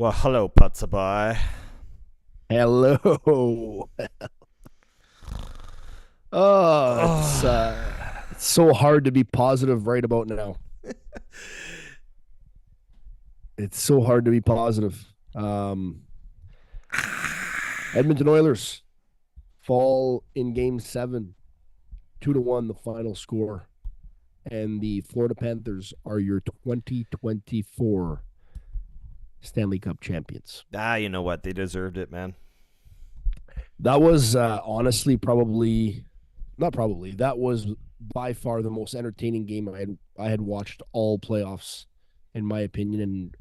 Well, hello, Putza Boy. Hello. Oh, it's Oh, uh it's so hard to be positive right about now. It's so hard to be positive. Edmonton Oilers fall in game 7, 2-1 the final score, and the Florida Panthers are your 2024 Stanley Cup champions. you know what? They deserved it, man. That was honestly probably not probably that was by far the most entertaining game I had watched all playoffs, in my opinion, and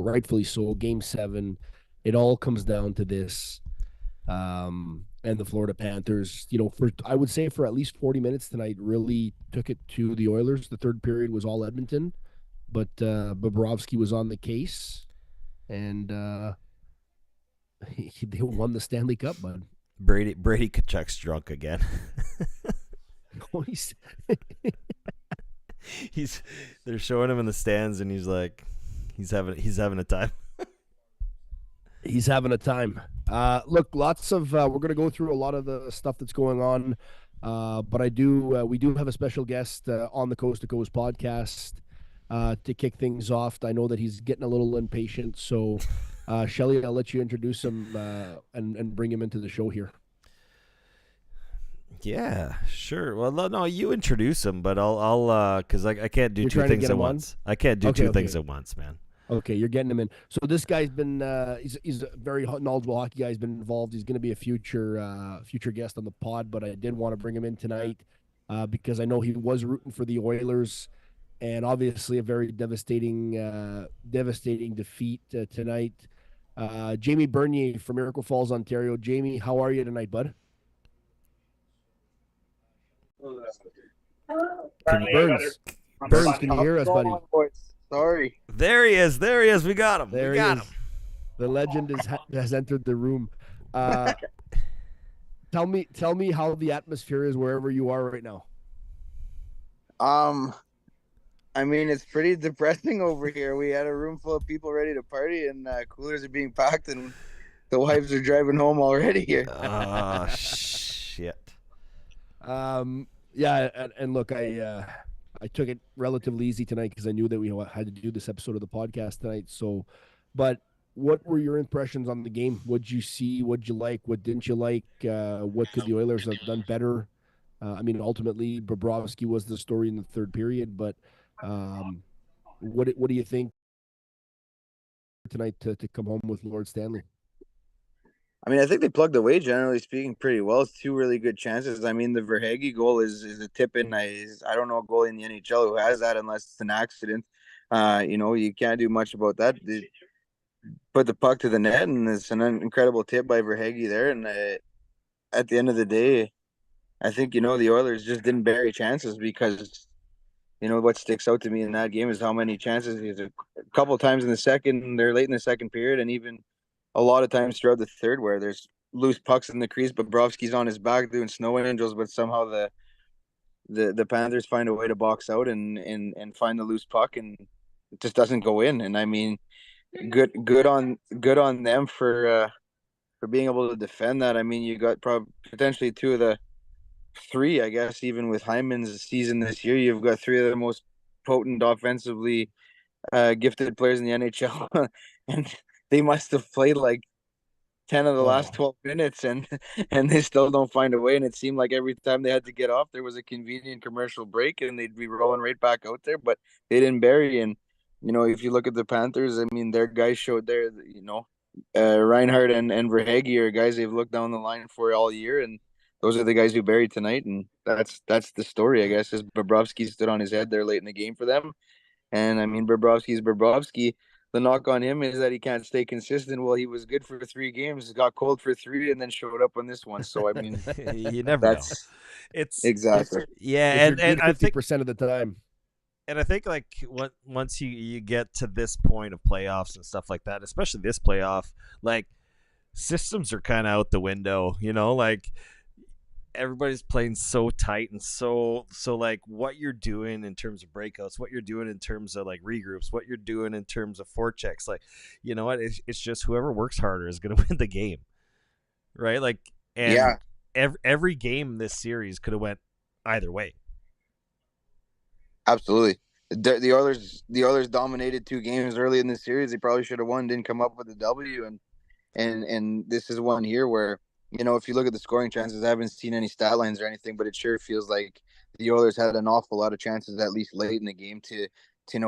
rightfully so. Game 7, it all comes down to this, and the Florida Panthers. For I would say for at least 40 minutes tonight, really took it to the Oilers. The third period was all Edmonton, but Bobrovsky was on the case, and they won the Stanley Cup, bud. Brady Kachuk's drunk again. He's he's They're showing him in the stands, and he's having a time. He's having a time. Look, lots of we're going to go through a lot of the stuff that's going on, but we do have a special guest on the Coast to Coast podcast to kick things off. I know that he's getting a little impatient, so Shelly, I'll let you introduce him and bring him into the show here. Yeah, sure. Well, no, you introduce him, but because I can't do You're two trying to things get at him on? once. I can't do Okay, two okay. things at once, man. Okay, you're getting him in. So this guy's been he's a very knowledgeable hockey guy. He's been involved. He's going to be a future guest on the pod, but I did want to bring him in tonight because I know he was rooting for the Oilers, and obviously a very devastating defeat tonight. Jamie Bernier from Miracle Falls, Ontario. Jamie, how are you tonight, bud? Can you? Burns, Burns, can you hear us, buddy? Sorry. There he is. There he is. We got him. There We he got is. him. The legend has entered the room. Uh, tell me how the atmosphere is wherever you are right now. Um, I mean, it's pretty depressing over here. We had a room full of people ready to party, and coolers are being packed, and the wives are driving home already here. Oh shit. Yeah, and look, I took it relatively easy tonight because I knew that we had to do this episode of the podcast tonight. So, but what were your impressions on the game? What'd you see? What'd you like? What didn't you like? What could the Oilers have done better? I mean, ultimately, Bobrovsky was the story in the third period, but um, what do you think tonight to come home with Lord Stanley? I mean, I think they plugged away, generally speaking, pretty well. It's two really good chances. I mean, the Verhage goal is a tip in. I don't know a goalie in the NHL who has that unless it's an accident. You can't do much about that. They put the puck to the net, and it's an incredible tip by Verhage there. And at the end of the day, I think the Oilers just didn't bury chances because what sticks out to me in that game is how many chances. There's a couple times in the second, they're late in the second period, and even a lot of times throughout the third where there's loose pucks in the crease, but Bobrovsky's on his back doing snow angels, but somehow the Panthers find a way to box out and find the loose puck, and it just doesn't go in. And I mean, good on them for being able to defend that. I mean, you got probably potentially two of the three, I guess, even with Hyman's season this year, you've got three of the most potent offensively gifted players in the NHL, and they must have played like 10 of the last Wow. 12 minutes, and they still don't find a way. And it seemed like every time they had to get off, there was a convenient commercial break, and they'd be rolling right back out there, but they didn't bury. And if you look at the Panthers, I mean, their guys showed there. Reinhardt and Verhage are guys they've looked down the line for all year, and those are the guys who buried tonight. And that's the story, I guess. Is Bobrovsky stood on his head there late in the game for them, and I mean, Bobrovsky's Bobrovsky. The knock on him is that he can't stay consistent. Well, he was good for 3 games, got cold for three, and then showed up on this one. So I mean, You never know. that's It's exactly. If Yeah, you're and good I fifty think percent of the time, like once you get to this point of playoffs and stuff like that, especially this playoff, like systems are kind of out the window. Like everybody's playing so tight and so like what you're doing in terms of breakouts, what you're doing in terms of like regroups, what you're doing in terms of forechecks, like you know what, it's just whoever works harder is going to win the game, right? Like, and Yeah, every game this series could have went either way. absolutely. The Oilers dominated 2 games early in the series. They probably should have won, didn't come up with a W, and this is one here where, if you look at the scoring chances, I haven't seen any stat lines or anything, but it sure feels like the Oilers had an awful lot of chances, at least late in the game, to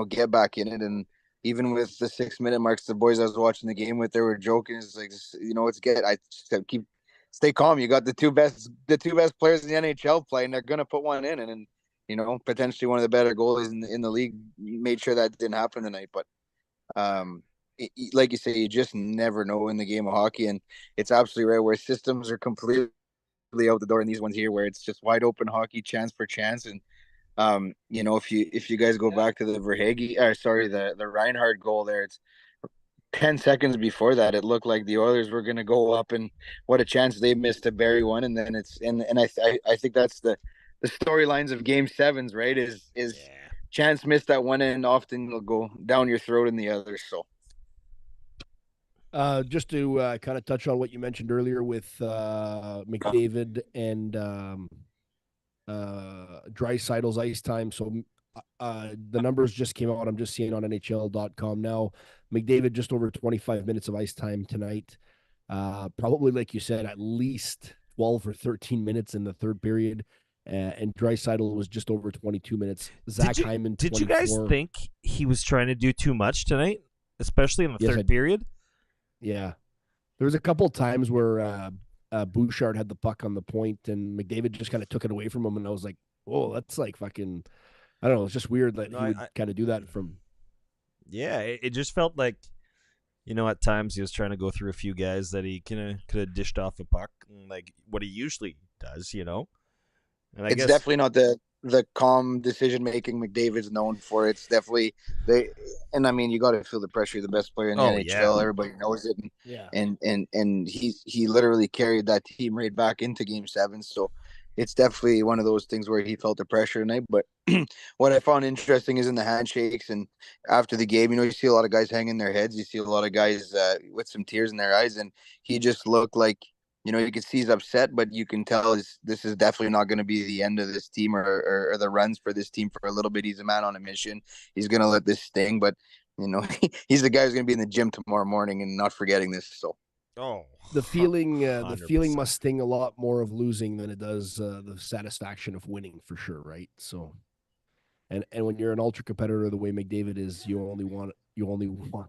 get back in it. And even with the 6 minute marks, the boys I was watching the game with, they were joking. It's like, it's get. I just keep stay calm. You got the two best players in the NHL playing. They're gonna put one in, and potentially one of the better goalies in the league made sure that didn't happen tonight. But like you say, you just never know in the game of hockey, and it's absolutely right where systems are completely out the door in these ones here, where it's just wide open hockey, chance for chance. And if you guys go back to the Verhage, or sorry, the Reinhardt goal there, it's 10 seconds before that, it looked like the Oilers were going to go up, and what a chance they missed to bury one. And then I think that's the storylines of Game Sevens, right? Is Yeah. chance missed at one end, often it'll go down your throat in the other. So. Just to kind of touch on what you mentioned earlier with McDavid and Draisaitl's ice time. So the numbers just came out. I'm just seeing on NHL.com now. McDavid just over 25 minutes of ice time tonight. Probably, like you said, at least 12 or 13 minutes in the third period. And Draisaitl was just over 22 minutes. Zach Hyman, 24. Did you guys think he was trying to do too much tonight, especially in the third period? Yeah. There was a couple times where Bouchard had the puck on the point and McDavid just kind of took it away from him. And I was like, oh, that's like fucking, I don't know. It's just weird that he would kind of do that from. Yeah. It just felt like, at times he was trying to go through a few guys that he could have dished off a puck, like what he usually does, And it's definitely not the calm decision making McDavid's known for. It's definitely you got to feel the pressure. You're the best player in the NHL. Yeah. Everybody knows it. And he literally carried that team right back into Game 7. So it's definitely one of those things where he felt the pressure tonight. But what I found interesting is in the handshakes and after the game, you see a lot of guys hanging their heads. You see a lot of guys with some tears in their eyes, and he just looked like. You can see he's upset, but you can tell this is definitely not going to be the end of this team or the runs for this team for a little bit. He's a man on a mission. He's going to let this sting, but he's the guy who's going to be in the gym tomorrow morning and not forgetting this. So, the feeling must sting a lot more of losing than it does the satisfaction of winning, for sure, right? So, and when you're an ultra competitor the way McDavid is, you only want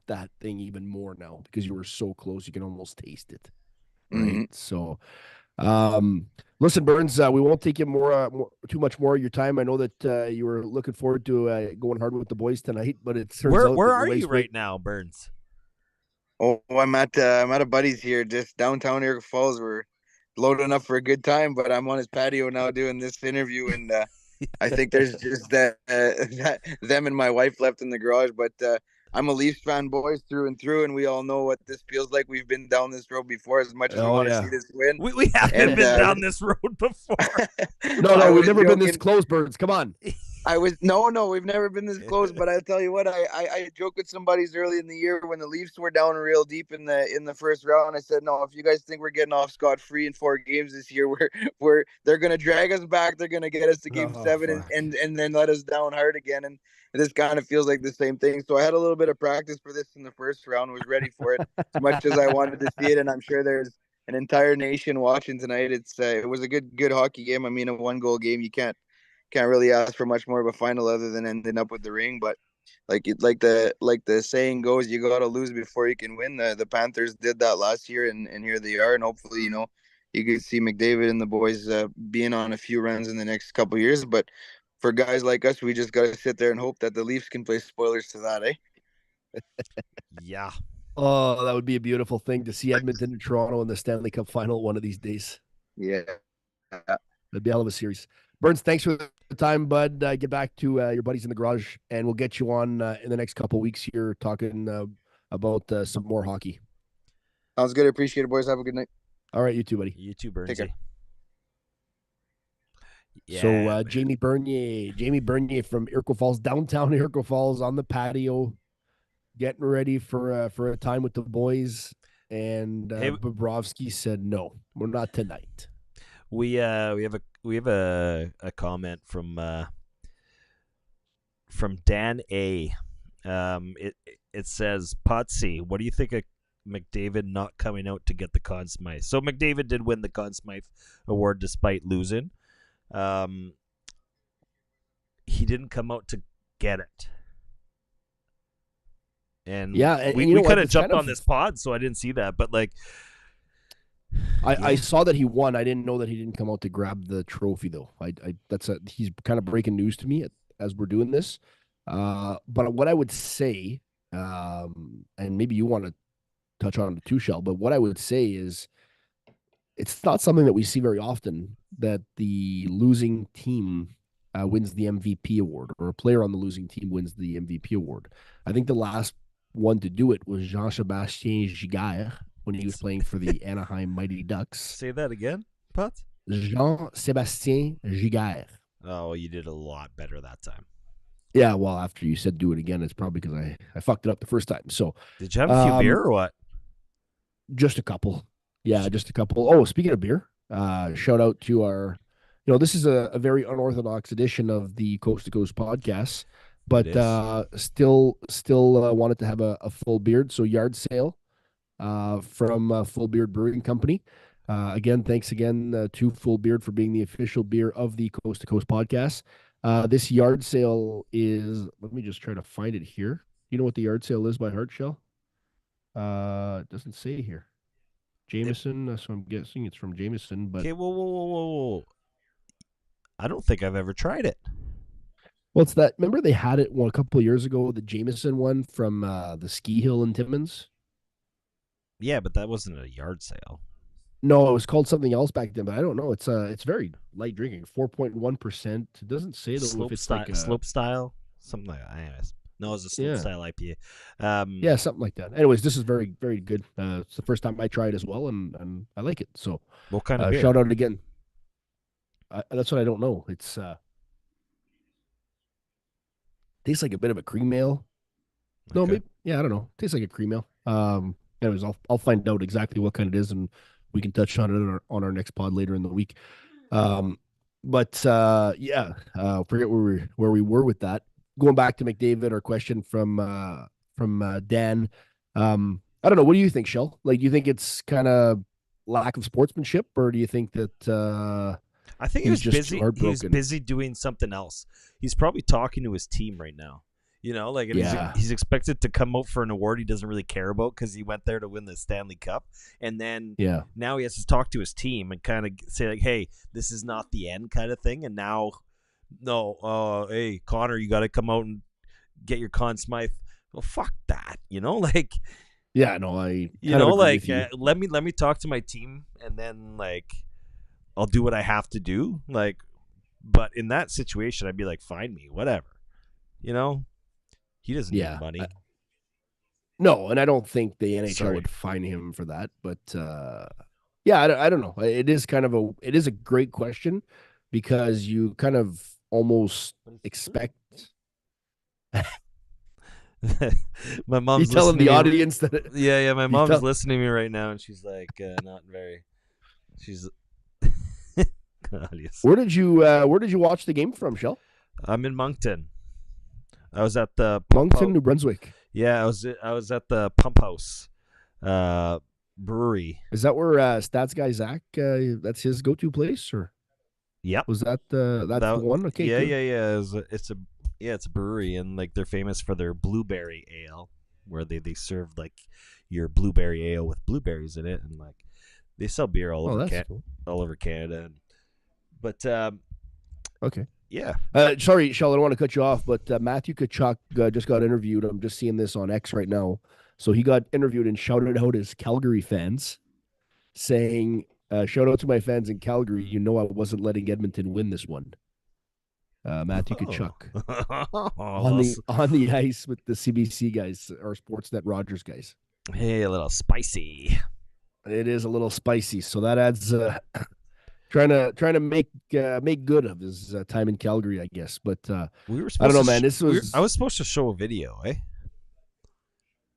that thing even more now because you were so close, you can almost taste it. Right. Mm-hmm. So, listen, Burns, we won't take you too much more of your time. I know that you were looking forward to going hard with the boys tonight, but it turns out where are you right now, Burns? Oh, I'm at a buddy's here, just downtown Niagara Falls. We're loading up for a good time, but I'm on his patio now doing this interview, and I think there's just them and my wife left in the garage, but. I'm a Leafs fan, boys, through and through, and we all know what this feels like. We've been down this road before as much as we want to see this win. We haven't been down this road before. No, we've never been this close, Birds. Come on. No, we've never been this close, but I'll tell you what, I joked with some buddies early in the year when the Leafs were down real deep in the first round. I said, no, if you guys think we're getting off scot-free in 4 games this year, they're going to drag us back. They're going to get us to Game 7 and then let us down hard again. And this kind of feels like the same thing. So I had a little bit of practice for this in the first round, was ready for it as much as I wanted to see it. And I'm sure there's an entire nation watching tonight. It was a good hockey game. I mean, a 1-goal game, you can't really ask for much more of a final other than ending up with the ring. But like the saying goes, you got to lose before you can win. The Panthers did that last year, and here they are. And hopefully, you could see McDavid and the boys being on a few runs in the next couple of years. But for guys like us, we just got to sit there and hope that the Leafs can play spoilers to that, eh? Yeah. Oh, that would be a beautiful thing to see Edmonton and Toronto in the Stanley Cup final one of these days. Yeah. That'd be a hell of a series. Burns, thanks for the time, bud. Get back to your buddies in the garage, and we'll get you on in the next couple of weeks here talking about some more hockey. Sounds good. I appreciate it, boys. Have a good night. All right, you too, buddy. You too, Burns. Take care. So Yeah, Jamie Bernier from Iroquois Falls, downtown Iroquois Falls, on the patio, getting ready for a time with the boys. And hey, Bobrovsky said, "No, we're not tonight." we have a comment from Dan A. It says, Potsy, what do you think of McDavid not coming out to get the Conn Smythe? So McDavid did win the Conn Smythe award despite losing. Um, he didn't come out to get it. And Yeah, and we, you know we what? could have It's jumped kind on of this pod, so I didn't see that. But like, I yeah, saw that he won. I didn't know that he didn't come out to grab the trophy though. He's kind of breaking news to me as we're doing this. But what I would say, and maybe you want to touch on it too, Shell, but what I would say is it's not something that we see very often that the losing team wins the MVP award or a player on the losing team wins the MVP award. I think the last one to do it was Jean-Sebastien Giguère when he was playing for the Anaheim Mighty Ducks. say that again, Pot. Jean-Sebastien Giguère. Oh, you did a lot better that time. Yeah, well, after you said do it again, it's probably because I fucked it up the first time. So, Did you have a few beer or what? just a couple. Yeah, just a couple. Oh, speaking of beer, shout out to our, this is a very unorthodox edition of the Coast to Coast podcast, but It is. still wanted to have a full beard. So yard sale from Full Beard Brewing Company. Again, thanks again to Full Beard for being the official beer of the Coast to Coast podcast. This yard sale is, let me just try to find it here. You know what the yard sale is by heart, Shell? It doesn't say here. Jameson, so I'm guessing it's from Jameson, but Okay, whoa. I don't think I've ever tried it. well, it's that. Remember they had it a couple of years ago, the Jameson one from the ski hill in Timmins. Yeah, but that wasn't a yard sale. No, it was called something else back then, but I don't know. It's very light drinking, 4.1%. It doesn't say though if it's like Slope style, something like that. Anyways, no, it's a slope yeah, style IPA. yeah, something like that. Anyways, this is very very good. It's the first time I tried as well, and I like it. So What kind of beer? shout out again. That's what I don't know. It's tastes like a bit of a cream ale. No, Okay. maybe yeah, I don't know. Tastes like a cream ale. Anyways, I'll find out exactly what kind it is, and we can touch on it on our next pod later in the week. But yeah, forget where we were with that. Going back to McDavid, our question from Dan. I don't know. What do you think, Shell? Like, do you think it's kind of lack of sportsmanship, or do you think that I think he he's was just busy. He was heartbroken? busy doing something else. He's probably talking to his team right now. Like, and Yeah, he's expected to come out for an award he doesn't really care about because he went there to win the Stanley Cup, and then yeah, now he has to talk to his team and kind of say like, "Hey, this is not the end," kind of thing. And now, no, hey, Connor, you got to come out and get your Conn Smythe. Well, fuck that, like, yeah. No, I kind of agree like with you. let me talk to my team, and then like I'll do what I have to do. Like, but in that situation, I'd be like, find me, whatever, you know. He doesn't Yeah, need money. no, and I don't think the NHL Sorry. would fine him for that. But yeah, I don't know. It is a great question because you kind of almost expect. My You mom's telling listening the to me. audience that Yeah, my you mom's tell, listening to me right now, and she's like, not very. She's. God, yes. where did you watch the game from, Shell? I'm in Moncton. I was at the Moncton, New Brunswick. Yeah, I was at the Pump House, brewery. Is that where Stats guy Zach? That's his go-to place, or Yep. was that's the one? Okay, Yeah, good. yeah. It's a brewery, and like they're famous for their blueberry ale, where they serve like your blueberry ale with blueberries in it, and like they sell beer all Oh, over that's cool. all over Canada. But Okay. yeah, Sorry, Shell, I don't want to cut you off, but Matthew Kachuk just got interviewed. I'm just seeing this on X right now. So he got interviewed and shouted out his Calgary fans, saying, shout out to my fans in Calgary. You know I wasn't letting Edmonton win this one. Matthew Kachuk on the ice with the CBC guys or Sportsnet Rogers guys. Hey, a little spicy. It is a little spicy, so that adds trying to make good of his time in Calgary, I guess. But We were I don't supposed know, to. man. This I was was supposed to show a video, eh?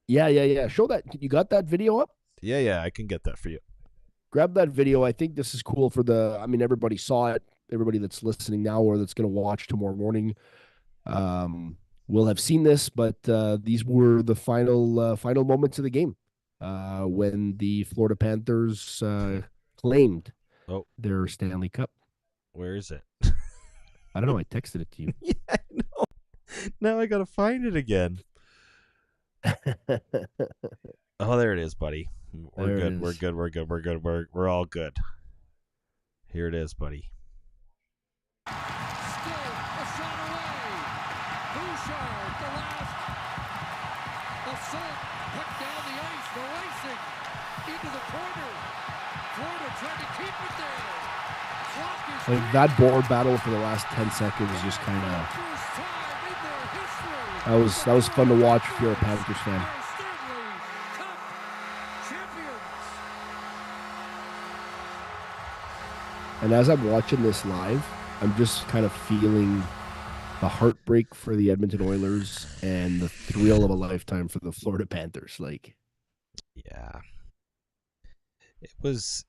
yeah. Show that. You got that video up? Yeah. I can get that for you. Grab that video. I think this is cool for the. I mean, everybody saw it. Everybody that's listening now or that's going to watch tomorrow morning, will have seen this. But these were the final moments of the game when the Florida Panthers claimed Oh, their Stanley Cup. where is it? I don't know. I texted it to you. Yeah, I know. Now I gotta find it again. Oh, there it is, buddy. We're There it good. is. We're good. We're good. We're good. We're all good. Here it is, buddy. Still a shot away. Bouchard, the last assault, put down the ice, the racing into the corner. Florida trying to keep it there. Clock is Like that board battle for the last 10 seconds is just kind of first time in their history. that was fun to watch if you're a Panthers fan. Are Stanley Cup champions. And as I'm watching this live, I'm just kind of feeling the heartbreak for the Edmonton Oilers and the thrill of a lifetime for the Florida Panthers. Like, Yeah. It was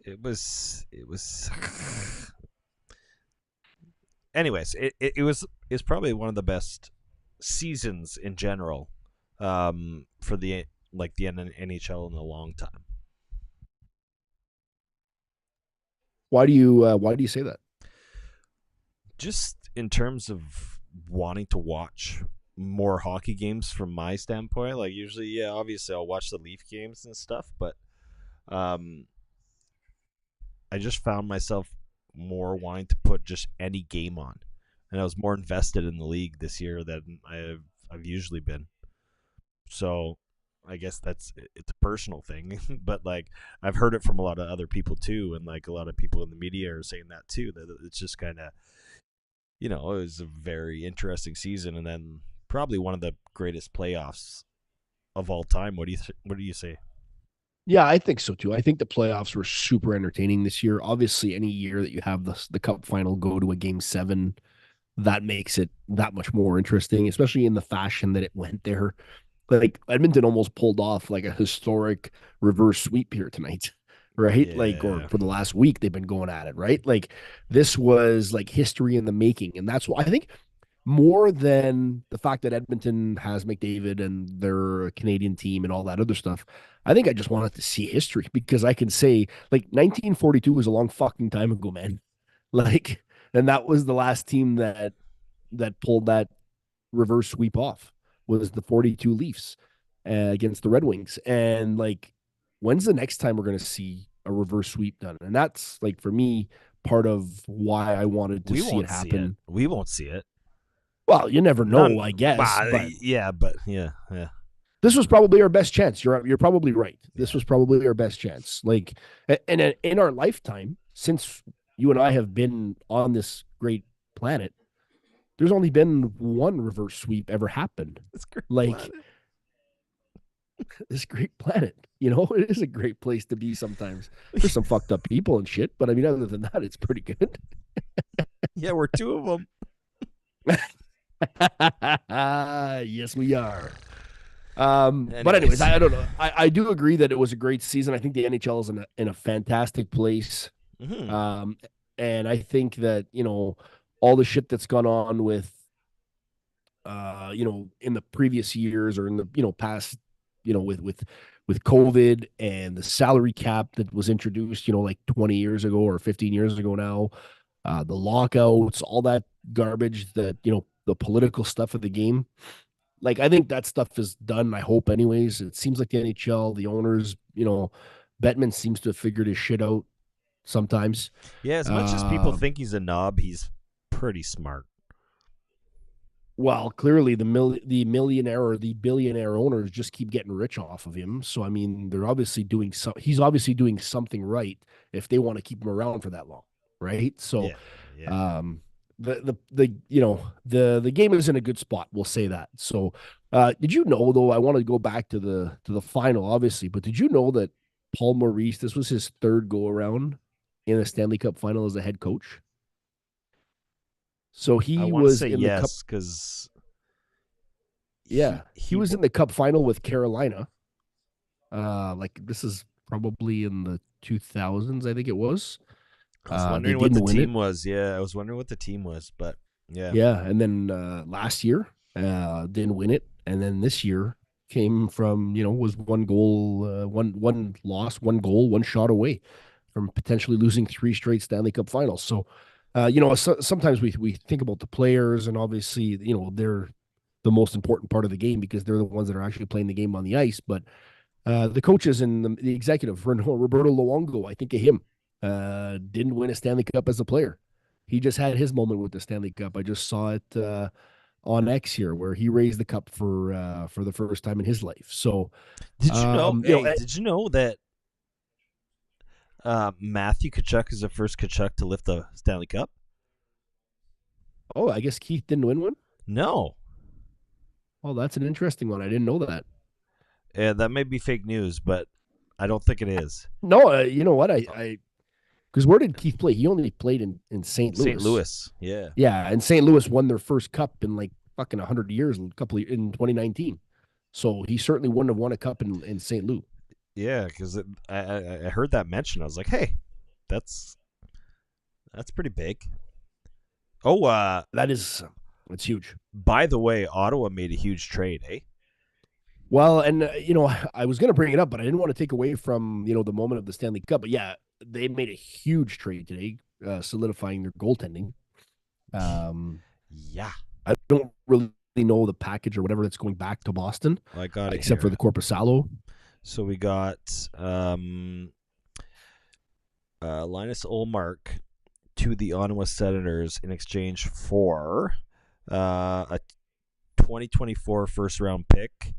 anyways, it's probably one of the best seasons in general for the NHL in a long time. why do you say that? Just in terms of wanting to watch more hockey games from my standpoint, like usually, yeah, obviously I'll watch the Leaf games and stuff, but I just found myself more wanting to put just any game on, and I was more invested in the league this year than I've usually been. So I guess it's a personal thing, but like I've heard it from a lot of other people too, and like a lot of people in the media are saying that too. That it's just kind of, it was a very interesting season, and then probably one of the greatest playoffs of all time. What do you say? Yeah, I think so too. I think the playoffs were super entertaining this year. Obviously, any year that you have the Cup final go to a Game 7, that makes it that much more interesting, especially in the fashion that it went there. Like Edmonton almost pulled off like a historic reverse sweep here tonight, right? Like, or Yeah. for the last week they've been going at it, right? Like this was like history in the making, and that's what I think. More than the fact that Edmonton has McDavid and they're a Canadian team and all that other stuff, I think I just wanted to see history because I can say like 1942 was a long fucking time ago, man. Like, and that was the last team that pulled that reverse sweep off was the 42 Leafs against the Red Wings. And like, when's the next time we're going to see a reverse sweep done? And that's like for me part of why I wanted to see it happen. We won't see it. Well, you never know, I guess. But yeah. this was probably our best chance. You're probably right. This was probably our best chance. Like, and in our lifetime, since you and I have been on this great planet, there's only been one reverse sweep ever happened. It's great. Like planet. this great planet, it is a great place to be. Sometimes there's some fucked up people and shit, but I mean, other than that, it's pretty good. Yeah, we're two of them. Yes, we are. But anyways, I don't know. I do agree that it was a great season. I think the NHL is in a fantastic place. Mm-hmm. And I think that, all the shit that's gone on with, in the previous years or in the, past, with COVID and the salary cap that was introduced, like 20 years ago or 15 years ago now, the lockouts, all that garbage that, the political stuff of the game. Like, I think that stuff is done, I hope anyways. It seems like the NHL, the owners, Bettman seems to have figured his shit out sometimes. Yeah, as much as people think he's a knob, he's pretty smart. Well, clearly the millionaire or the billionaire owners just keep getting rich off of him. So, I mean, they're obviously he's obviously doing something right if they want to keep him around for that long, right? So, yeah. the game is in a good spot. We'll say that. So, did you know though? I want to go back to the final, obviously, but did you know that Paul Maurice, this was his third go around in a Stanley Cup final as a head coach. So I he want to was say in the cup. yes because Yeah, he was in the cup final with Carolina. Like this is probably in the 2000s, I think it was. I was They wondering what the didn't win it. team was. Yeah, I was wondering what the team was, but yeah. Yeah, and then last year didn't win it, and then this year came from was one goal, one loss, one goal, one shot away from potentially losing 3 straight Stanley Cup finals. So, sometimes we think about the players, and obviously they're the most important part of the game because they're the ones that are actually playing the game on the ice. But the coaches and the executive, Roberto Luongo, I think of him, didn't win a Stanley Cup as a player. He just had his moment with the Stanley Cup. I just saw it on X here, where he raised the cup for the first time in his life. So, Did you know? you know, Hey, did you know that Matthew Tkachuk is the first Tkachuk to lift the Stanley Cup? oh, I guess Keith didn't win one. No, Oh, that's an interesting one. I didn't know that. that may be fake news, but I don't think it is. No, you know what? I because where did Keith play? He only played in St. Louis. St. Louis, yeah. Yeah, and St. Louis won their first cup in like fucking 100 years, in 2019. So he certainly wouldn't have won a cup in St. Louis. Yeah, because I heard that mention. I was like, hey, that's pretty big. Oh, It's huge. by the way, Ottawa made a huge trade, eh? Well, and I was going to bring it up, but I didn't want to take away from the moment of the Stanley Cup. But yeah, they made a huge trade today, solidifying their goaltending. Yeah, I don't really know the package or whatever that's going back to Boston, I got it. except here. for the Corpusalo. So we got Linus Olmark to the Ottawa Senators in exchange for a 2024 first round pick,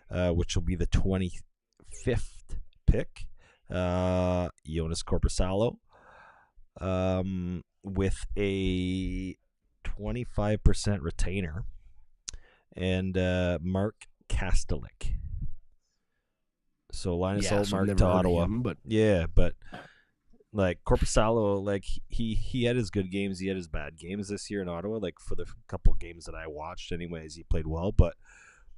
which will be the 25th pick. Jonas Corpusalo, with a 25% retainer, and Mark Kastelik. So Linus Yeah, so I've Olmark never to heard of Ottawa. him, but Yeah, but like Corpusalo, like he had his good games, he had his bad games this year in Ottawa. Like for the couple games that I watched, anyways, he played well. But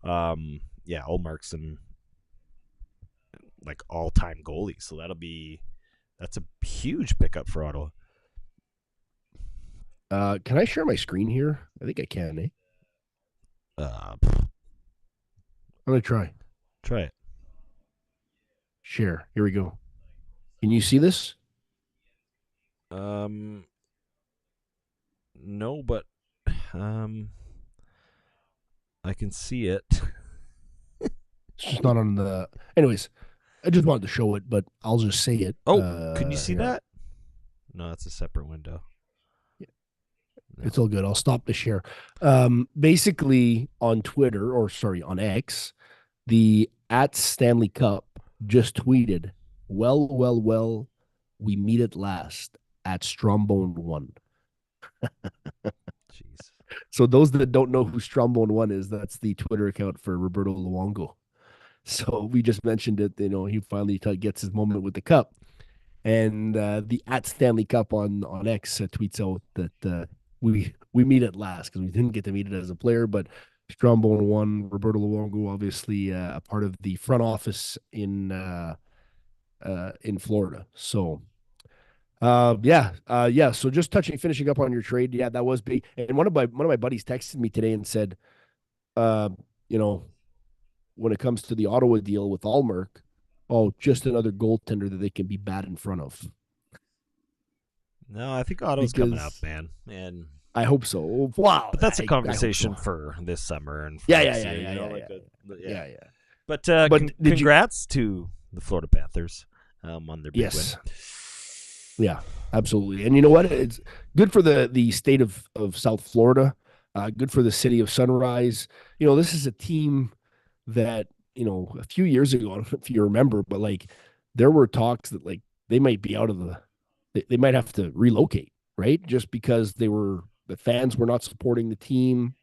yeah, Olmark's an like all-time goalie, so that's a huge pickup for Ottawa. can I share my screen here? I think I can. Uh, I'm gonna try try it. share. Here we go. Can you see this? No, but I can see it. It's just not on the. Anyways, I just wanted to show it, but I'll just say it. Oh, can you see here. that? No, that's a separate window. It's all good. I'll stop the share. Basically, on Twitter, or sorry, on X, the @Stanley Cup just tweeted, well, we meet at last at Strombone1. Jeez. So those that don't know who Strombone1 is, that's the Twitter account for Roberto Luongo. So we just mentioned it. He finally gets his moment with the cup, and the @Stanley Cup on X tweets out that we meet at last, because we didn't get to meet it as a player, but Strombone1, Roberto Luongo, obviously a part of the front office in Florida. So. Yeah. So just finishing up on your trade. Yeah, that was big. And one of my buddies texted me today and said, when it comes to the Ottawa deal with Allmark, just another goaltender that they can be bad in front of. No, I think Ottawa's coming up, Because- man. And I hope so. Wow. but that's a I hope conversation so. for this summer and for Yeah, next yeah, year, yeah, you know, yeah, like yeah. Yeah. But, But did you- congrats to the Florida Panthers on their big Yes. win. Yeah, absolutely. And you know what? It's good for the state of South Florida. Good for the city of Sunrise. This is a team that, a few years ago, I don't know if you remember, but like there were talks that like they might be out of they might have to relocate, right? Just because the fans were not supporting the team.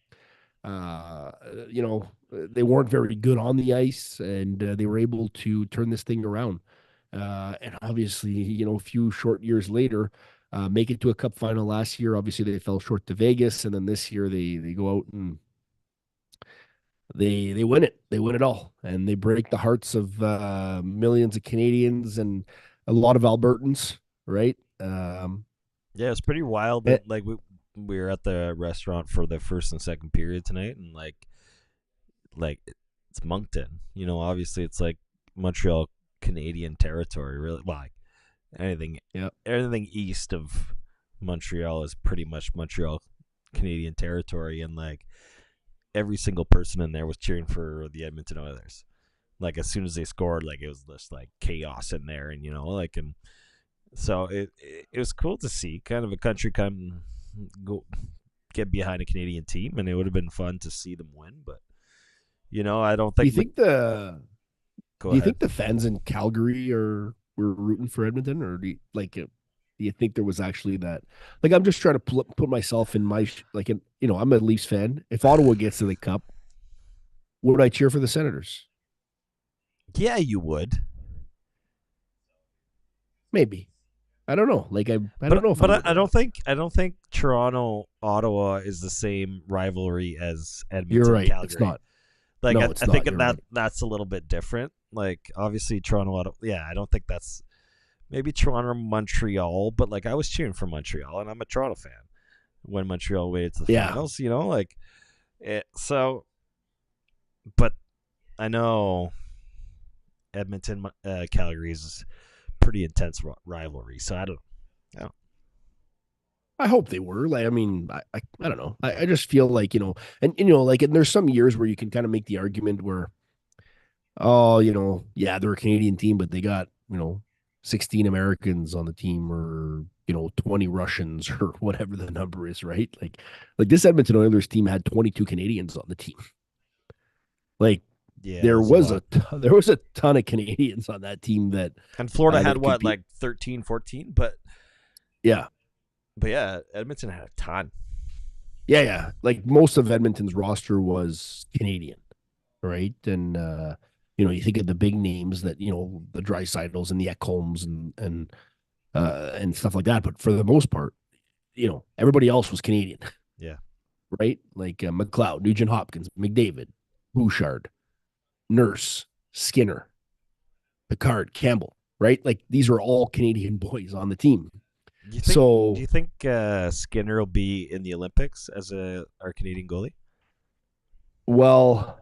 They weren't very good on the ice, and they were able to turn this thing around. And obviously, a few short years later, make it to a cup final last year. Obviously, they fell short to Vegas, and then this year they go out and they win it. They win it all, and they break the hearts of millions of Canadians and a lot of Albertans, right? Yeah, it's pretty wild Eh, that like we were at the restaurant for the first and second period tonight, and like it's Moncton. Obviously it's like Montreal Canadian territory. Really, well, like anything, Yeah. anything east of Montreal is pretty much Montreal Canadian territory, and like every single person in there was cheering for the Edmonton Oilers. Like as soon as they scored, like it was just like chaos in there, and and so it was cool to see kind of a country come go get behind a Canadian team, and it would have been fun to see them win. But I don't do you think. think the Go do you ahead. think the fans in Calgary were rooting for Edmonton, or do you think there was actually that? Like, I'm just trying to put myself in I'm a Leafs fan. If Ottawa gets to the Cup, would I cheer for the Senators? Yeah, you would. Maybe. I don't know. Like, I don't But know if I but would I or don't not. think Toronto Ottawa is the same rivalry as You're Edmonton right. It's Calgary. not. Like No, I it's not. think You're that right. that's a little bit different. Like obviously Toronto Ottawa. Yeah, I don't think that's maybe Toronto Montreal, but like I was cheering for Montreal, and I'm a Toronto fan when Montreal made it to the Yeah. finals. So. But I know Edmonton Calgary is pretty intense rivalry, so I don't. I hope they were. Like, I mean, I don't know. I just feel like, and there's some years where you can kind of make the argument where, oh, yeah, they're a Canadian team, but they got, 16 Americans on the team or, 20 Russians or whatever the number is, right? Like this Edmonton Oilers team had 22 Canadians on the team. Like Yeah, there there's a was lot. there was a ton of Canadians on that team And Florida had that what, compete. like 13, 14? But Yeah. yeah, Edmonton had a ton. Yeah, yeah. Like most of Edmonton's roster was Canadian, right? And you think of the big names that, the Dreisaitl's and the Ekholms and stuff like that. But for the most part, everybody else was Canadian, Yeah. right? Like McLeod, Nugent Hopkins, McDavid, Bouchard, Nurse, Skinner, Picard, Campbell, right? Like these are all Canadian boys on the team. Do you think? So, Do you think Skinner will be in the Olympics as our Canadian goalie? well,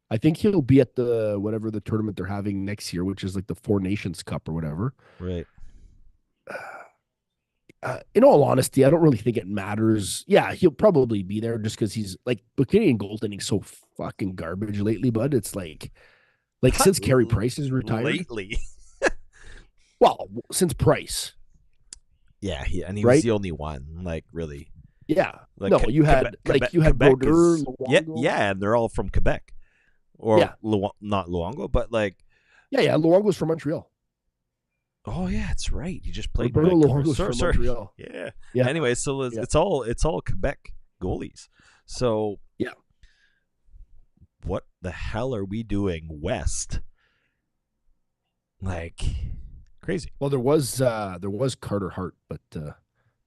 I think he'll be at the whatever the tournament they're having next year, which is like the Four Nations Cup or whatever. Right. In all honesty, I don't really think it matters. Yeah, he'll probably be there just because he's like, but Canadian goaltending's so fucking garbage lately, bud. It's like since Carey Price is retired. Lately. Well, since Price, Yeah, and he was right? the only one, like really. Yeah. Like No, you had Brodeur, yeah, Luongo. yeah, and they're all from Quebec, or Yeah. Not Luongo, but like, Yeah. Luongo's from Montreal. oh yeah, it's right. He just played. Roberto Vancouver. Luongo's from Sorry. Montreal. Yeah. Yeah. Anyway, so Yeah. it's all Quebec goalies. So Yeah. what the hell are we doing west? Like crazy. Well, there was Carter Hart, but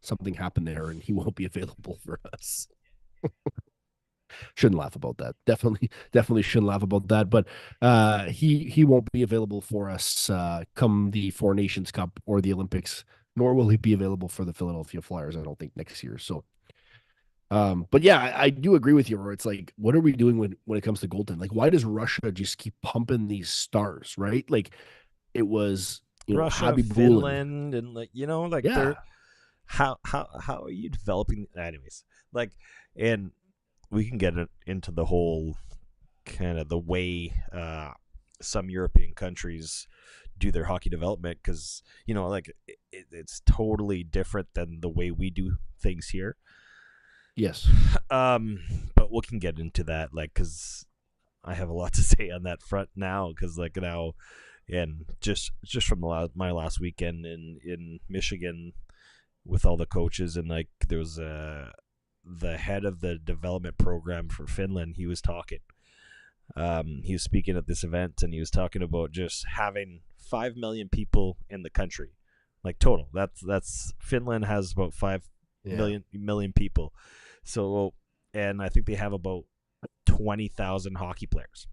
something happened there, and he won't be available for us. Shouldn't laugh about that. Definitely shouldn't laugh about that. But he won't be available for us come the Four Nations Cup or the Olympics. Nor will he be available for the Philadelphia Flyers. I don't think next year. So, but yeah, I do agree with you. Where it's like, what are we doing when it comes to goaltending? Like, why does Russia just keep pumping these stars? Right? Like, it was Russia, Habib Bulin. Finland, and like like Yeah. they're how are you developing? Anyways, like, and we can get into the whole kind of the way some European countries do their hockey development, because like it's totally different than the way we do things here. Yes. But we can get into that, like, because I have a lot to say on that front now, because like now, and just from my last weekend in Michigan with all the coaches, and like there was the head of the development program for Finland. He was talking, He was speaking at this event, and he was talking about just having 5 million people in the country, like total. That's Finland has about 5 million people. So, and I think they have about 20,000 hockey players.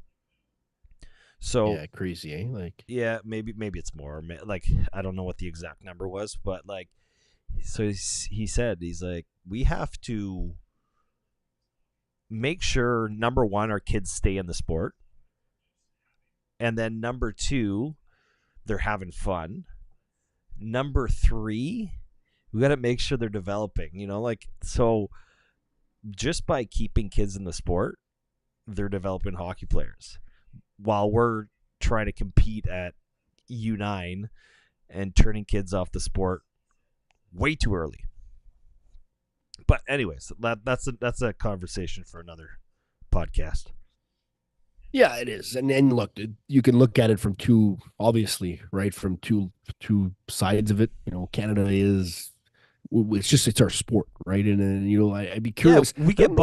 So yeah, crazy, eh? Like, yeah, maybe it's more. Like, I don't know what the exact number was, but like, so he said, he's like, we have to make sure, number one, our kids stay in the sport, and then number two, they're having fun. Number three, we got to make sure they're developing. Like, so just by keeping kids in the sport, they're developing hockey players, while we're trying to compete at U9 and turning kids off the sport way too early. But anyways, that's a conversation for another podcast. yeah, it is. And look, you can look at it from two, obviously, right? From two sides of it. Canada is, it's our sport, right? And I'd be curious. Yeah, we get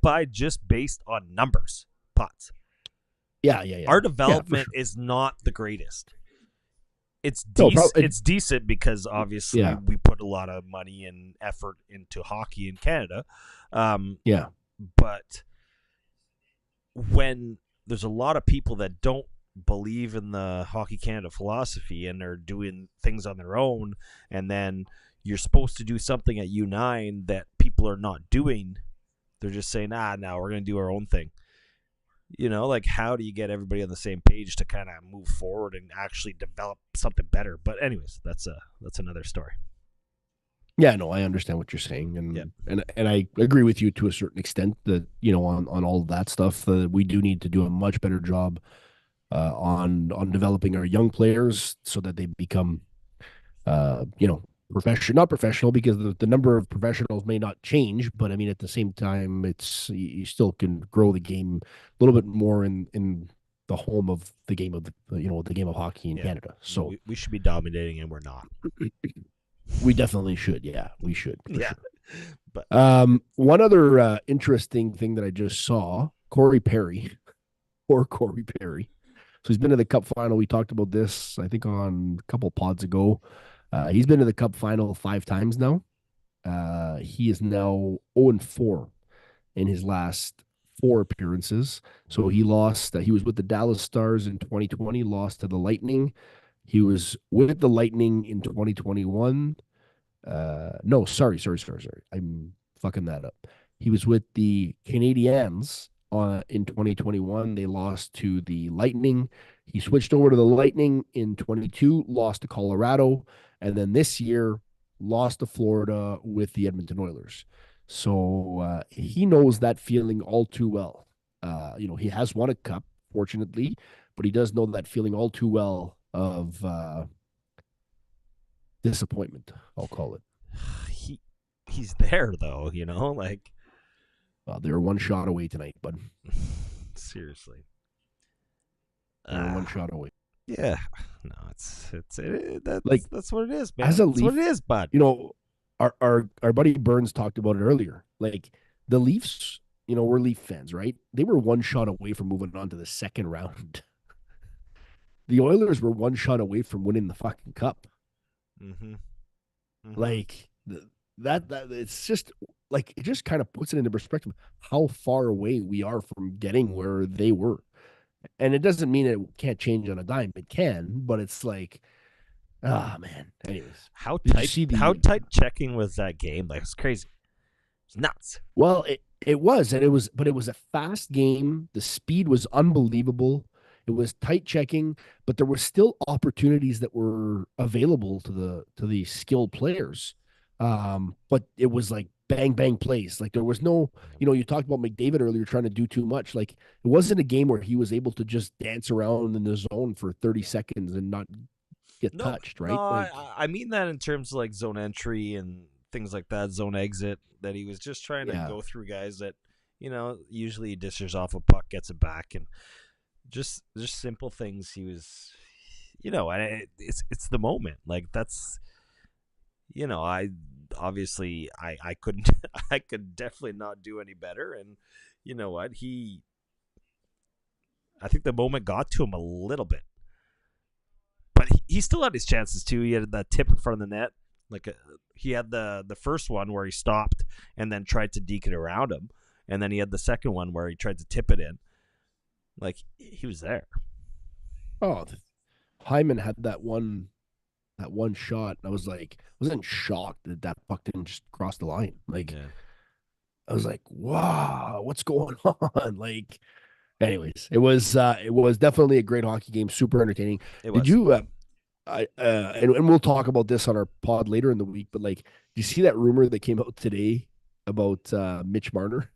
by just based on numbers, Pots. Yeah. Our development is not the greatest. It's decent. It's decent because obviously we put a lot of money and effort into hockey in Canada. But when there's a lot of people that don't believe in the Hockey Canada philosophy and are doing things on their own, and then you're supposed to do something at U9 that people are not doing, they're just saying, now we're going to do our own thing. Like, how do you get everybody on the same page to kind of move forward and actually develop something better? But anyways, that's another story. Yeah, no, I understand what you're saying, and I agree with you to a certain extent that on all of that stuff, we do need to do a much better job on developing our young players so that they become not professional, because the number of professionals may not change, but I mean, at the same time, you still can grow the game a little bit more in the home of the game of the game of hockey in Canada. So we should be dominating, and we're not. We definitely should. Yeah, we should. Yeah. Sure. But one other interesting thing that I just saw, Corey Perry. So he's been to the Cup final. We talked about this, I think, on a couple pods ago. He's been to the Cup final 5 times now. He is now 0-4 in his last 4 appearances. So he lost. He was with the Dallas Stars in 2020, lost to the Lightning. He was with the Lightning in 2021. No, sorry. I'm fucking that up. He was with the Canadiens in 2021. They lost to the Lightning. He switched over to the Lightning in 22, lost to Colorado, and then this year lost to Florida with the Edmonton Oilers. So he knows that feeling all too well. He has won a cup, fortunately, but he does know that feeling all too well of disappointment, I'll call it. He's there, though, like... They're 1 shot away tonight, bud. Seriously. They're 1 shot away. Yeah. No, that's what it is, man. That's what it is, bud. Our buddy Burns talked about it earlier. Like, the Leafs, we're Leaf fans, right? They were 1 shot away from moving on to the second round. The Oilers were 1 shot away from winning the fucking cup. Mm-hmm. Mm-hmm. Like, that it's just, like, it just kind of puts it into perspective how far away we are from getting where they were. And it doesn't mean it can't change on a dime. It can, but it's like, man. Anyways, how tight checking was that game? Like, it's crazy. It's nuts. Well, it was, and it was a fast game. The speed was unbelievable. It was tight checking, but there were still opportunities that were available to the skilled players. But it was like bang, bang plays. Like, there was no, you talked about McDavid earlier trying to do too much. Like, it wasn't a game where he was able to just dance around in the zone for 30 seconds and not get touched, right? No, I mean that in terms of like zone entry and things like that, zone exit, that he was just trying to go through guys that, usually he dishes off a puck, gets it back, and just simple things. He was, and it's the moment. Like, that's, I obviously I couldn't I could definitely not do any better, and you know what, he I think the moment got to him a little bit. But he still had his chances too. He had that tip in front of the net. He had the first one where he stopped and then tried to deke it around him, and then he had the second one where he tried to tip it in. He was there. Oh, Hyman had that one shot, and I wasn't shocked that puck didn't just cross the line. I was like, wow, what's going on? Anyways, it was definitely a great hockey game, super entertaining. Did you and we'll talk about this on our pod later in the week, but did you see that rumor that came out today about Mitch Marner?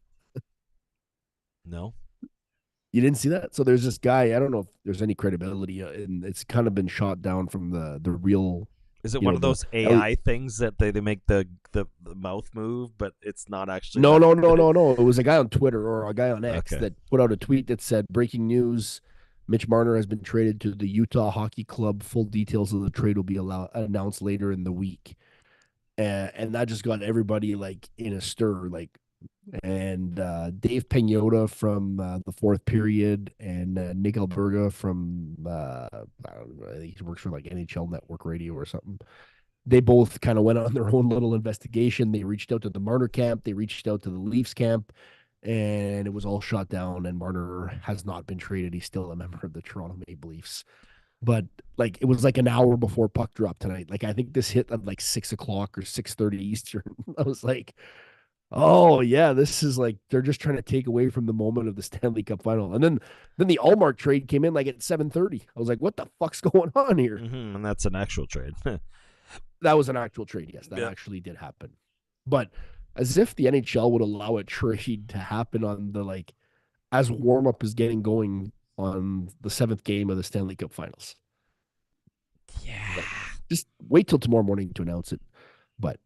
No. You didn't see that? So there's this guy, I don't know if there's any credibility, and it's kind of been shot down from the real. Is it one of those AI things that they make the mouth move, but it's not actually? No. It was a guy on Twitter or a guy on X that put out a tweet that said, "Breaking news: Mitch Marner has been traded to the Utah Hockey Club. Full details of the trade will be announced later in the week." And that just got everybody in a stir, and Dave Pagnotta from the fourth period and Nick Alberga from I think he works for NHL Network Radio or something. They both kind of went on their own little investigation. They reached out to the Marner camp. They reached out to the Leafs camp, and it was all shot down. And Marner has not been traded. He's still a member of the Toronto Maple Leafs. But it was an hour before puck drop tonight. I think this hit at 6 o'clock or 6:30 Eastern. I was like, oh yeah, this is they're just trying to take away from the moment of the Stanley Cup final. And then the Allmark trade came in at 7:30. I was like, what the fuck's going on here? Mm-hmm, and that's an actual trade. That was an actual trade. Yes, that actually did happen. But as if the NHL would allow a trade to happen on the as warm up is getting going on the 7th game of the Stanley Cup finals. Yeah. Just wait till tomorrow morning to announce it. But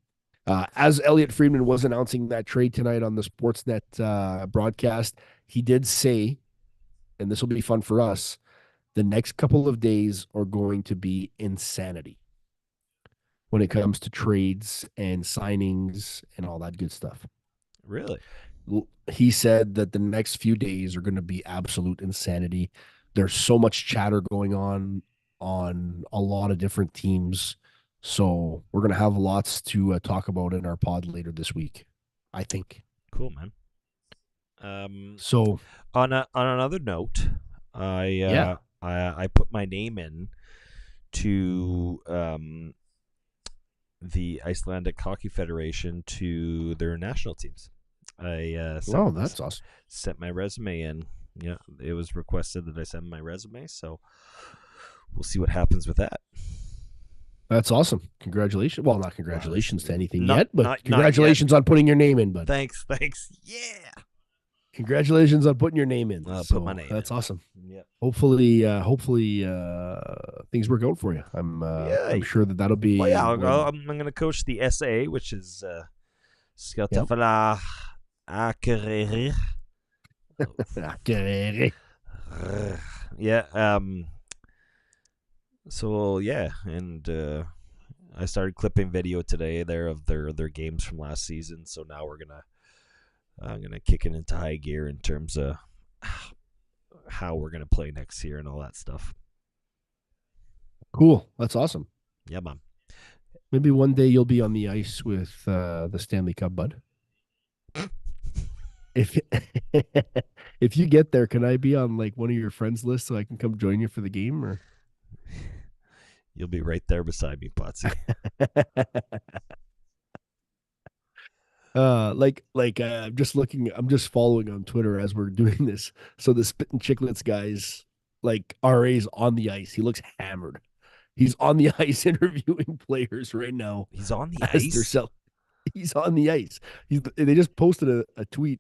as Elliot Friedman was announcing that trade tonight on the Sportsnet broadcast, he did say, and this will be fun for us, the next couple of days are going to be insanity when it comes to trades and signings and all that good stuff. Really? He said that the next few days are going to be absolute insanity. There's so much chatter going on a lot of different teams. So we're going to have lots to talk about in our pod later this week, I think. Cool, man. So on another note, I put my name in to the Icelandic Hockey Federation to their national teams. that's awesome. Sent my resume in. Yeah, it was requested that I send my resume, so we'll see what happens with that. That's awesome. Congratulations. Well, not congratulations to anything not, yet, but not congratulations yet. On putting your name in, bud. Thanks. Yeah. Congratulations on putting your name in. I'll put my name That's in. Awesome. Yep. Hopefully, things work out for you. I'm sure that'll be. Well, yeah, I'm going to coach the SA, which is Skotafala Akererir. Yeah. So yeah, and I started clipping video today there of their games from last season. So now I'm gonna kick it into high gear in terms of how we're gonna play next year and all that stuff. Cool. That's awesome. Yeah, man. Maybe one day you'll be on the ice with the Stanley Cup, bud. If you get there, can I be on one of your friends list so I can come join you for the game? Or you'll be right there beside me, Potsy. I'm just following on Twitter as we're doing this. So the Spittin' Chicklets guys, RA's on the ice. He looks hammered. He's on the ice interviewing players right now. He's on the ice. He's on the ice. They just posted a tweet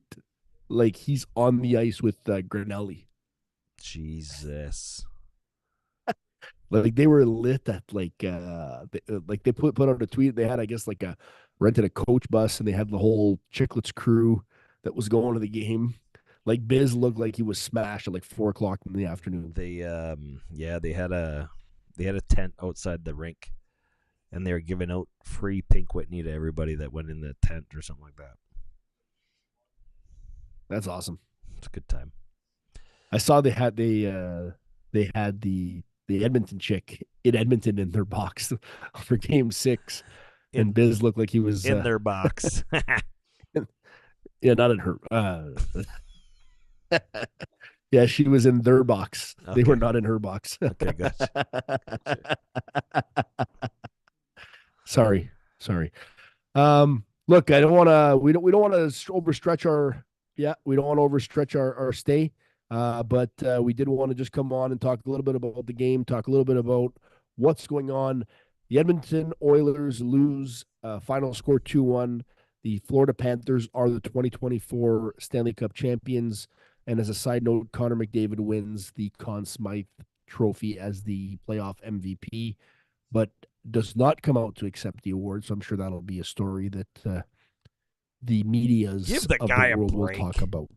he's on the ice with Granelli. Jesus. They were lit at they put out a tweet. They had, I guess, rented a coach bus, and they had the whole Chicklets crew that was going to the game. Biz looked like he was smashed at 4 o'clock in the afternoon. They had a tent outside the rink, and they were giving out free Pink Whitney to everybody that went in the tent or something like that. That's awesome. It's a good time. I saw they had the Edmonton chick in Edmonton in their box for Game 6, and In Biz looked like he was in their box. yeah, not in her. Yeah, she was in their box. They were Okay. not in her box. Okay, gotcha. Sorry. Look, I don't want to. We don't want to overstretch our. Yeah, we don't want to overstretch our stay. But we did want to just come on and talk a little bit about the game, talk a little bit about what's going on. The Edmonton Oilers lose. Final score 2-1. The Florida Panthers are the 2024 Stanley Cup champions. And as a side note, Connor McDavid wins the Conn Smythe Trophy as the playoff MVP, but does not come out to accept the award. So I'm sure that'll be a story that the medias Give the of guy the a world will break. talk about.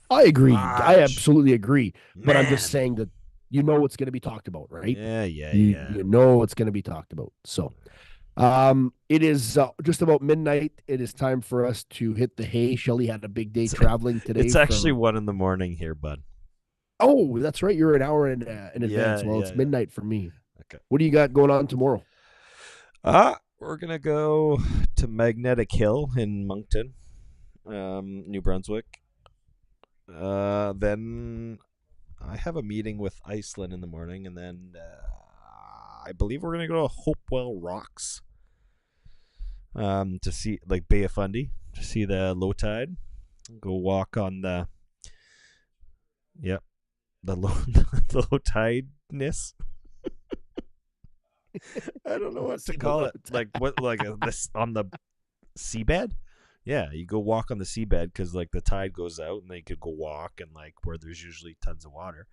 I agree. I Gosh. absolutely agree. But I'm just Man. saying that you know what's going to be talked about, right? Yeah, yeah, You, yeah. you know what's going to be talked about. So it is just about midnight. It is time for us to hit the hay. Shelly had a big day traveling today. It's actually 1 a.m. here, bud. Oh, that's right. You're an hour in advance. Well, it's yeah. midnight for me. Okay. What do you got going on tomorrow? We're gonna go to Magnetic Hill in Moncton, New Brunswick. Then I have a meeting with Iceland in the morning, and then I believe we're gonna go to Hopewell Rocks. To see like Bay of Fundy, to see the low tide. Go walk on the the low the low tideness. I don't know what to call it. Like what? Like this on the seabed? Yeah, you go walk on the seabed because like the tide goes out, and they could go walk and like where there's usually tons of water.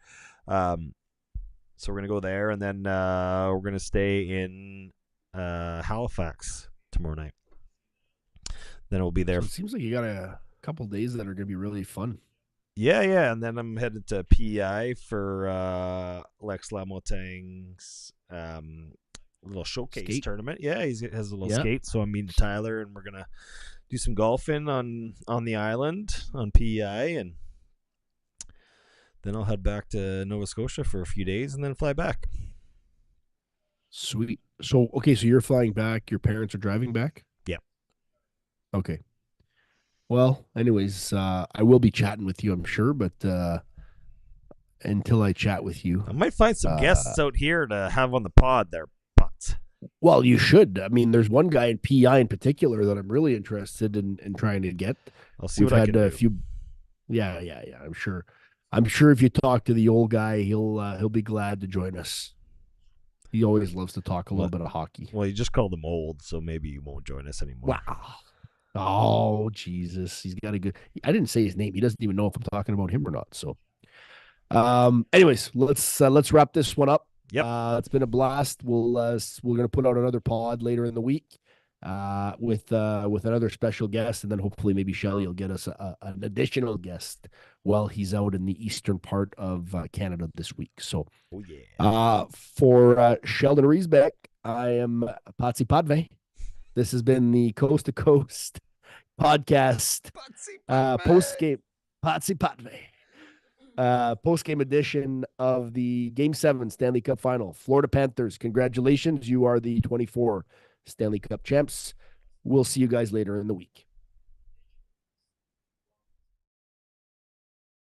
So we're gonna go there, and then we're gonna stay in Halifax tomorrow night. Then we'll be there. So it seems like you got a couple days that are going to be really fun. Yeah, and then I'm headed to PEI for Lex Lamotang's little showcase Skate? tournament. Yeah, he has a little Yeah. skate, so I'm meeting Tyler, and we're gonna do some golfing on the island on PEI, and then I'll head back to Nova Scotia for a few days, and then fly back. Sweet. So, okay, so you're flying back. Your parents are driving back? Yeah. Okay. Well, anyways, I will be chatting with you, I'm sure, but until I chat with you. I might find some guests out here to have on the pod there, Putz. Well, you should. I mean, there's one guy in PI in particular that I'm really interested in trying to get. I'll see We've what I had can a do. few. Yeah. I'm sure. I'm sure if you talk to the old guy, he'll be glad to join us. He always loves to talk a little bit of hockey. Well, you just called him old, so maybe he won't join us anymore. Wow. Oh, Jesus. He's got a good. I didn't say his name. He doesn't even know if I'm talking about him or not. So, anyways, let's wrap this one up. Yep. It's been a blast. We're gonna put out another pod later in the week, with another special guest, and then hopefully maybe Shelly will get us an additional guest while he's out in the eastern part of Canada this week. So, Oh yeah. for Sheldon Riesbeck, I am Patsy Padve. This has been the Coast to Coast podcast, post game Patsy Padve, post game edition of the Game 7 Stanley Cup Final. Florida Panthers, congratulations! You are the 24 Stanley Cup champs. We'll see you guys later in the week.